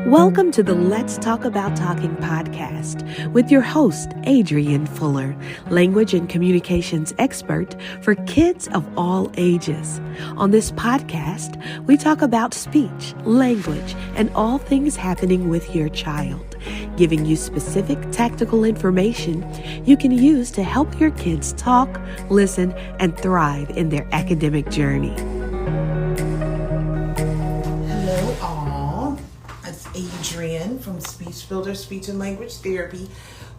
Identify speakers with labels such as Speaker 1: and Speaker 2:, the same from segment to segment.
Speaker 1: Welcome to the Let's Talk About Talking podcast with your host, Adrienne Fuller, language and communications expert for kids of all ages. On this podcast, we talk about speech, language, and all things happening with your child, giving you specific tactical information you can use to help your kids talk, listen, and thrive in their academic journey.
Speaker 2: Hello all, it's Adrienne from Speech Builder Speech and Language Therapy.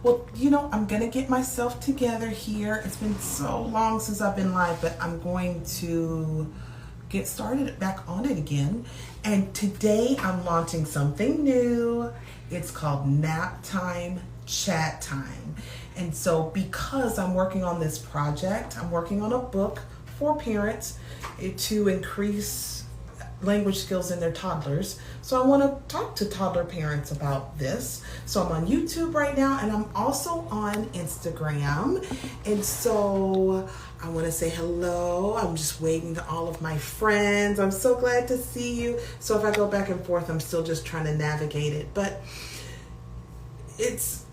Speaker 2: Well, I'm going to get myself together here. It's been so long since I've been live, but I'm going to get started back on it again. And today I'm launching something new. It's called Nap Time, Chat Time. And so because I'm working on this project, I'm working on a book for parents to increase language skills in their toddlers. So I want to talk to toddler parents about this. So I'm on YouTube right now, and I'm also on Instagram. And so I want to say hello. I'm just waving to all of my friends. I'm so glad to see you. So if I go back and forth, I'm still just trying to navigate it. But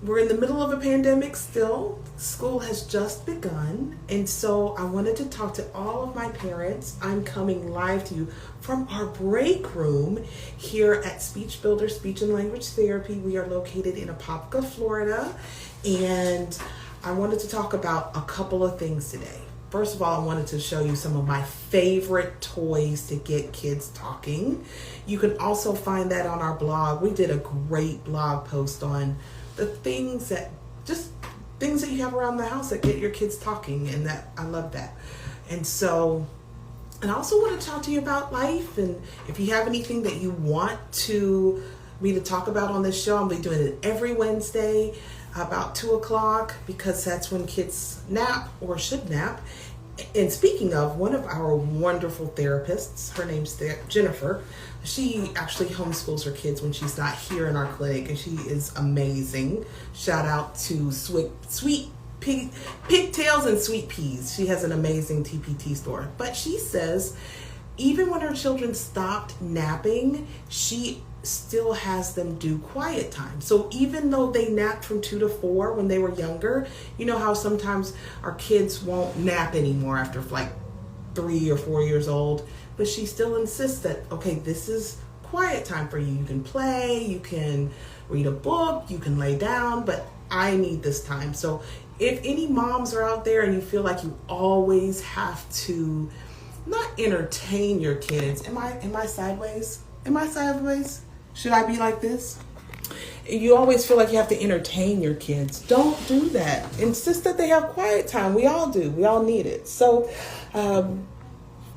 Speaker 2: we're in the middle of a pandemic still. School has just begun. And so I wanted to talk to all of my parents. I'm coming live to you from our break room here at Speech Builder Speech and Language Therapy. We are located in Apopka, Florida. And I wanted to talk about a couple of things today. First of all, I wanted to show you some of my favorite toys to get kids talking. You can also find that on our blog. We did a great blog post on the things that you have around the house that get your kids talking, and that I love that. And I also want to talk to you about life, and if you have anything that you want me to talk about on this show, I'll be doing it every Wednesday about 2:00 because that's when kids nap or should nap. And speaking of, one of our wonderful therapists, her name's Jennifer, she actually homeschools her kids when she's not here in our clinic, and she is amazing. Shout out to Sweet Pigtails and Sweet Peas. She has an amazing TPT store. But she says even when her children stopped napping, she still has them do quiet time. So even though they napped from 2 to 4 when they were younger, you know how sometimes our kids won't nap anymore after like 3 or 4 years old, but she still insists that, okay, this is quiet time for you. You can play, you can read a book, you can lay down, but I need this time. So if any moms are out there and you feel like you always have to not entertain your kids, am I sideways? Am I sideways? Should I be like this? You always feel like you have to entertain your kids. Don't do that. Insist that they have quiet time. We all do. We all need it. So,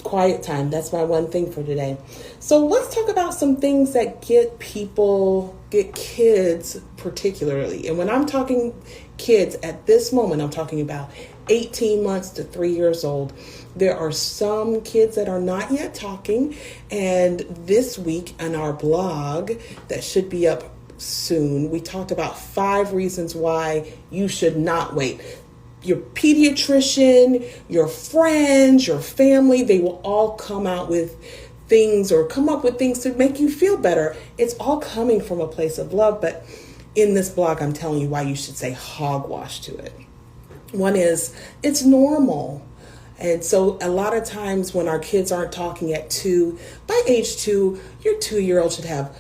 Speaker 2: quiet time. That's my one thing for today. So let's talk about some things that get kids particularly. And when I'm talking kids at this moment, I'm talking about 18 months to 3 years old. There are some kids that are not yet talking. And this week on our blog that should be up soon, we talked about 5 reasons why you should not wait. Your pediatrician, your friends, your family, they will all come up with things to make you feel better. It's all coming from a place of love. But in this blog, I'm telling you why you should say hogwash to it. One is, it's normal. And so a lot of times when our kids aren't talking at 2, by age 2, your 2-year-old should have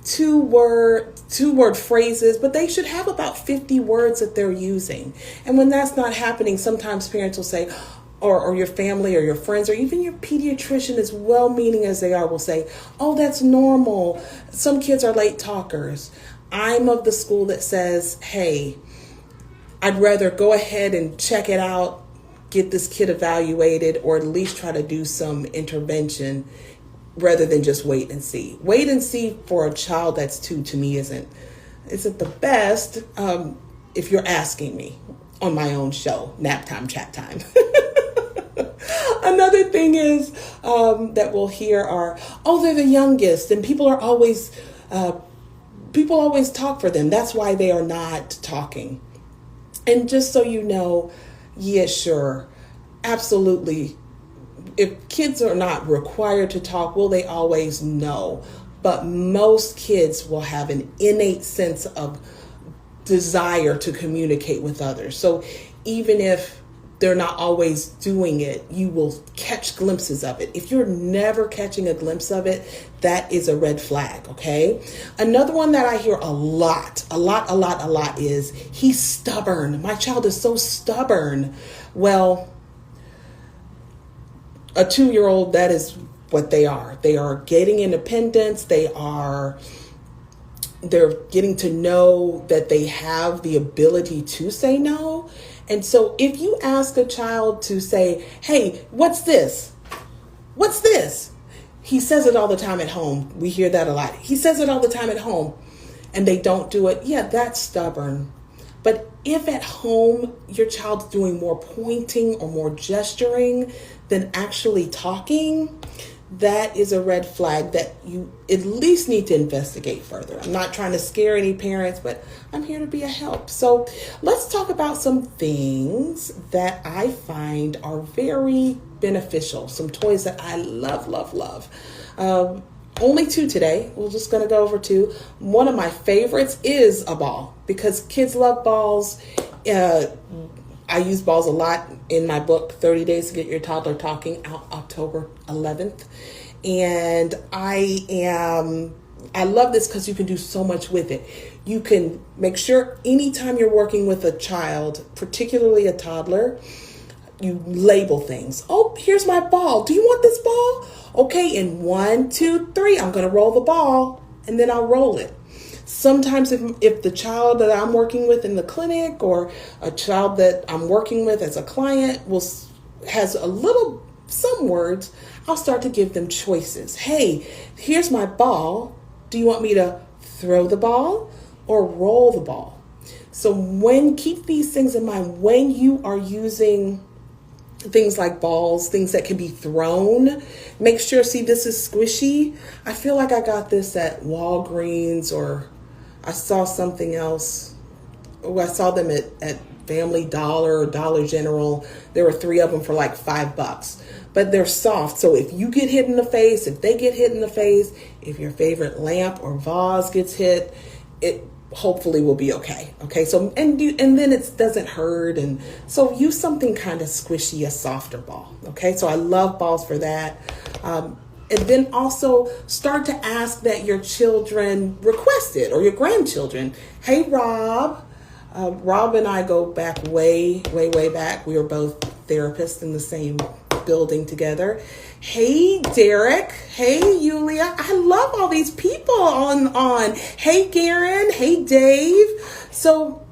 Speaker 2: two word phrases, but they should have about 50 words that they're using. And when that's not happening, sometimes parents will say, or your family or your friends, or even your pediatrician, as well-meaning as they are, will say, oh, that's normal. Some kids are late talkers. I'm of the school that says, hey, I'd rather go ahead and check it out, get this kid evaluated, or at least try to do some intervention rather than just wait and see. Wait and see for a child that's 2 to me isn't the best if you're asking me on my own show, Nap Time, Chat Time. Another thing is that we'll hear are, oh, they're the youngest, and people always talk for them. That's why they are not talking. And just so you know, yeah, sure, absolutely, if kids are not required to talk, will they always know? But most kids will have an innate sense of desire to communicate with others. So even if they're not always doing it, you will catch glimpses of it. If you're never catching a glimpse of it, that is a red flag, okay? Another one that I hear a lot is, he's stubborn. My child is so stubborn. Well, a 2-year-old, that is what they are. They are gaining independence. They're getting to know that they have the ability to say no. And so if you ask a child to say, hey, what's this? What's this? He says it all the time at home. We hear that a lot. He says it all the time at home and they don't do it. Yeah, that's stubborn. But if at home your child's doing more pointing or more gesturing than actually talking, that is a red flag that you at least need to investigate further. I'm not trying to scare any parents, but I'm here to be a help. So let's talk about some things that I find are very beneficial. Some toys that I love. Only 2 today. We're just going to go over 2. One of my favorites is a ball because kids love balls. I use balls a lot in my book, 30 Days to Get Your Toddler Talking, out October 11th. And I love this because you can do so much with it. You can make sure anytime you're working with a child, particularly a toddler, you label things. Oh, here's my ball. Do you want this ball? Okay, in 1, 2, 3, I'm going to roll the ball and then I'll roll it. Sometimes if the child that I'm working with in the clinic or a child that I'm working with as a client has some words, I'll start to give them choices. Hey, here's my ball. Do you want me to throw the ball or roll the ball? So keep these things in mind when you are using things like balls, things that can be thrown. Make sure, see, this is squishy. I feel like I got this at Walgreens, or I saw something else. Oh, I saw them at Family Dollar or Dollar General. There were 3 of them for like $5, but they're soft. So if you get hit in the face, if they get hit in the face, if your favorite lamp or vase gets hit, it hopefully will be okay. Okay. So, and then it doesn't hurt. And so use something kind of squishy, a softer ball. Okay. So I love balls for that. And then also start to ask that your children request it, or your grandchildren. Hey, Rob. Rob and I go back way back. We were both therapists in the same building together. Hey, Derek. Hey, Yulia. I love all these people on. Hey, Garen. Hey, Dave. So,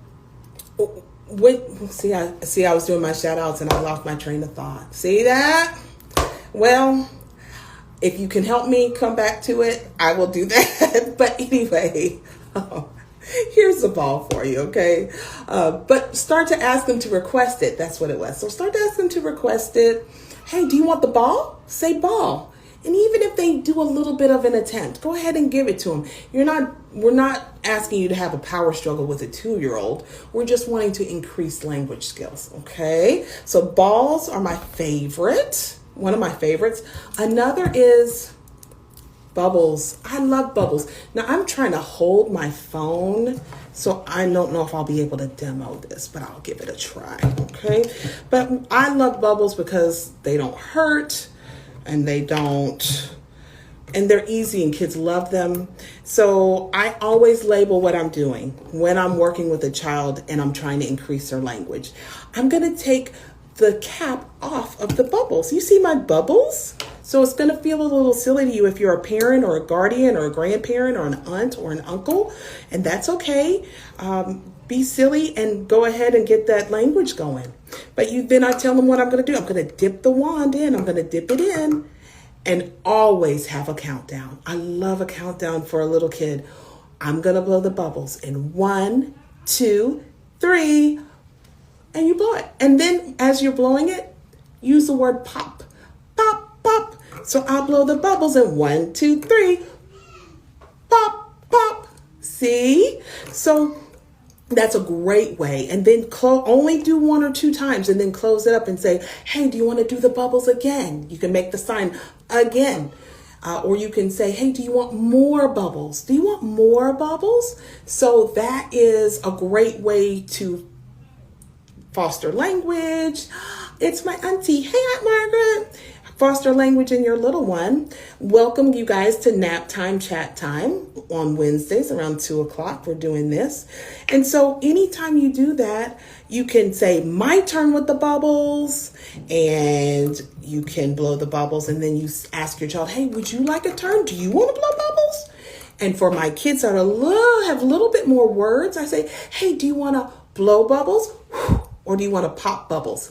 Speaker 2: I was doing my shout outs and I lost my train of thought. See that? Well, if you can help me come back to it, I will do that. But anyway, here's the ball for you, okay? But start to ask them to request it. That's what it was. So start to ask them to request it. Hey, do you want the ball? Say ball. And even if they do a little bit of an attempt, go ahead and give it to them. We're not asking you to have a power struggle with a 2-year-old. We're just wanting to increase language skills, okay? So balls are my favorite. One of my favorites. Another is bubbles. I love bubbles. Now I'm trying to hold my phone, so I don't know if I'll be able to demo this, but I'll give it a try. Okay. But I love bubbles because they don't hurt and they're easy and kids love them. So I always label what I'm doing when I'm working with a child and I'm trying to increase their language. I'm going to take the cap off of the bubbles. You see my bubbles? So it's going to feel a little silly to you if you're a parent or a guardian or a grandparent or an aunt or an uncle, and that's okay. Be silly and go ahead and get that language going. But then I tell them what I'm going to do. I'm going to dip the wand in. I'm going to dip it in and always have a countdown. I love a countdown for a little kid. I'm going to blow the bubbles in 1, 2, 3, and you blow it. And then as you're blowing it, use the word pop, pop, pop. So I'll blow the bubbles in 1, 2, 3, pop, pop. See? So That's a great way. And then only do 1 or 2 times and then close it up and say, hey, do you want to do the bubbles again? You can make the sign again. Or you can say, hey, do you want more bubbles? Do you want more bubbles? So that is a great way to foster language. It's my auntie. Hey, Aunt Margaret. Foster language in your little one. Welcome you guys to Nap Time Chat Time on Wednesdays around 2 o'clock. We're doing this. And so anytime you do that, you can say, my turn with the bubbles, and you can blow the bubbles. And then you ask your child, hey, would you like a turn? Do you want to blow bubbles? And for my kids that have a little bit more words, I say, hey, do you want to blow bubbles? Or do you want to pop bubbles?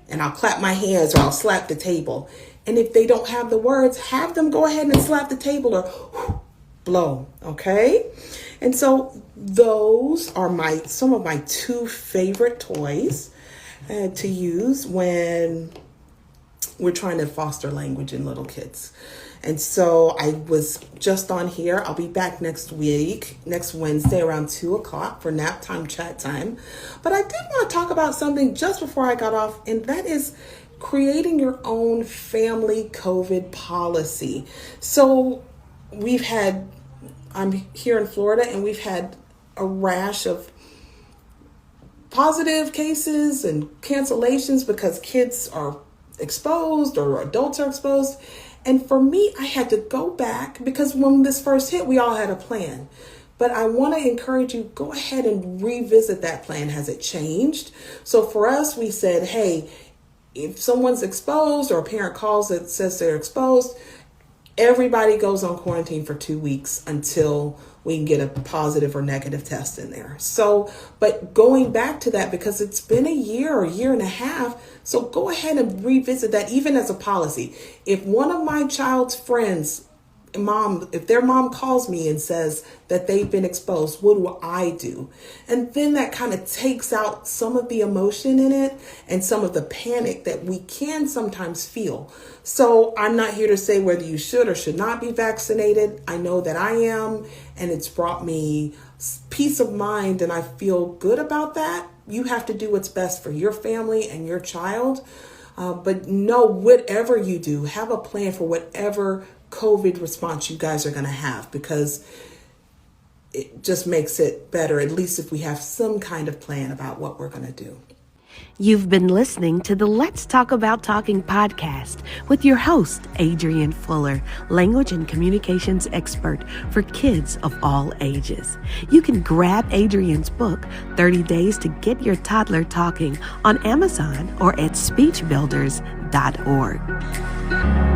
Speaker 2: And I'll clap my hands or I'll slap the table. And if they don't have the words, have them go ahead and slap the table or blow, okay? And so those are some of my 2 favorite toys to use when we're trying to foster language in little kids. And so I was just on here. I'll be back next Wednesday around 2 o'clock for Nap Time Chat Time. But I did want to talk about something just before I got off, and that is creating your own family COVID policy. So I'm here in Florida, and we've had a rash of positive cases and cancellations because kids are exposed or adults are exposed. And for me, I had to go back because when this first hit, we all had a plan. But I want to encourage you, go ahead and revisit that plan. Has it changed? So for us, we said, hey, if someone's exposed or a parent calls that says they're exposed, everybody goes on quarantine for 2 weeks until we can get a positive or negative test in there. So, but going back to that, because it's been a year or year and a half, so go ahead and revisit that even as a policy. If one of my child's friends, if their mom calls me and says that they've been exposed, what do I do? And then that kind of takes out some of the emotion in it and some of the panic that we can sometimes feel. So I'm not here to say whether you should or should not be vaccinated. I know that I am, and it's brought me peace of mind, and I feel good about that. You have to do what's best for your family and your child. But know, whatever you do, have a plan for whatever COVID response you guys are going to have, because it just makes it better, at least if we have some kind of plan about what we're going to do.
Speaker 1: You've been listening to the Let's Talk About Talking podcast with your host, Adrienne Fuller, language and communications expert for kids of all ages. You can grab Adrienne's book, 30 Days to Get Your Toddler Talking, on Amazon or at speechbuilders.org.